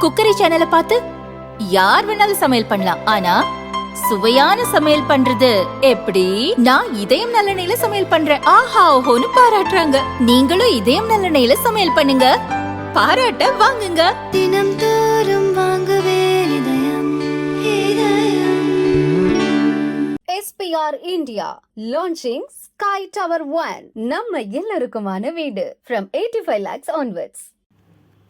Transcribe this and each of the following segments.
Cookery சேனலை பார்த்து யார் வேணாலும் சமையல் பண்ணலாம். ஆனா சுவையான சமையல் பண்றது எப்படி? நான் இதயம் நல்லெண்ணெயில சமையல் பண்றேன். ஆஹா ஓஹோன்னு பாராட்டுறாங்க. நீங்களும் இதயம் நல்லெண்ணெயில சமையல் பண்ணுங்க, பாராட்ட வாங்குங்க. தினம் தோறும் வாங்குவே இதயம் SPR India launching Sky Tower 1. நம்ம எல்லாருக்குமான வீடு from 85 lakhs onwards.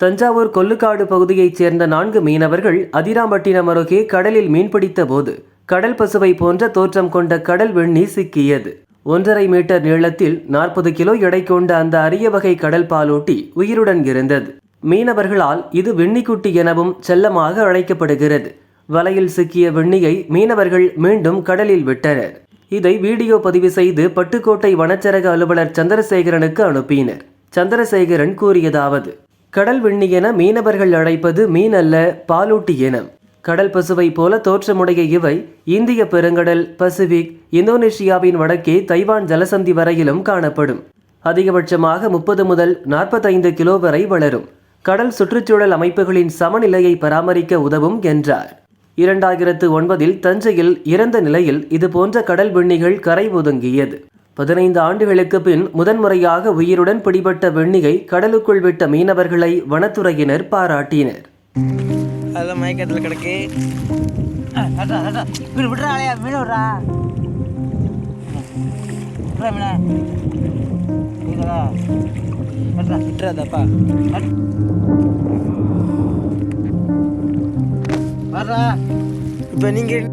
தஞ்சாவூர் கொல்லுக்காடு பகுதியைச் சேர்ந்த 4 மீனவர்கள் அதிராம்பட்டினம் அருகே கடலில் மீன்பிடித்த போது கடல் பசுவை போன்ற தோற்றம் கொண்ட கடல் வெண்ணி சிக்கியது. 1.5 மீட்டர் நீளத்தில் 40 கிலோ எடை கொண்ட அந்த அரிய வகை கடல் பாலூட்டி உயிருடன் இருந்தது. மீனவர்களால் இது வெண்ணிக்குட்டி எனவும் செல்லமாக அழைக்கப்படுகிறது. வலையில் சிக்கிய வெண்ணியை மீனவர்கள் மீண்டும் கடலில் விட்டனர். இதை வீடியோ பதிவு செய்து பட்டுக்கோட்டை வனச்சரக அலுவலர் சந்திரசேகரனுக்கு அனுப்பினர். சந்திரசேகரன் கூறியதாவது: கடல் வெண்ணி என மீனவர்கள் அழைப்பது மீன் அல்ல, பாலூட்டி இனம். கடல் பசுவை போல தோற்றமுடைய இவை இந்திய பெருங்கடல், பசிபிக், இந்தோனேஷியாவின் வடக்கே தைவான் ஜலசந்தி வரையிலும் காணப்படும். அதிகபட்சமாக 30 முதல் 45 கிலோ வரை வளரும். கடல் சுற்றுச்சூழல் அமைப்புகளின் சமநிலையை பராமரிக்க உதவும் என்றார். 2009 தஞ்சையில் இறந்த நிலையில் இதுபோன்ற கடல் வெண்ணிகள் கரை ஒதுங்கியது. 15 ஆண்டுகளுக்கு பின் முதன்முறையாக உயிருடன் பிடிபட்ட வெண்ணியை கடலுக்குள் விட்ட மீனவர்களை வனத்துறையினர் பாராட்டினர். அதெல்லாம் மயக்கத்தில் கிடக்கு. இப்போ நீங்கள்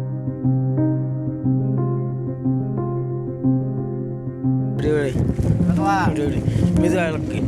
மெதுவாக இருக்கு.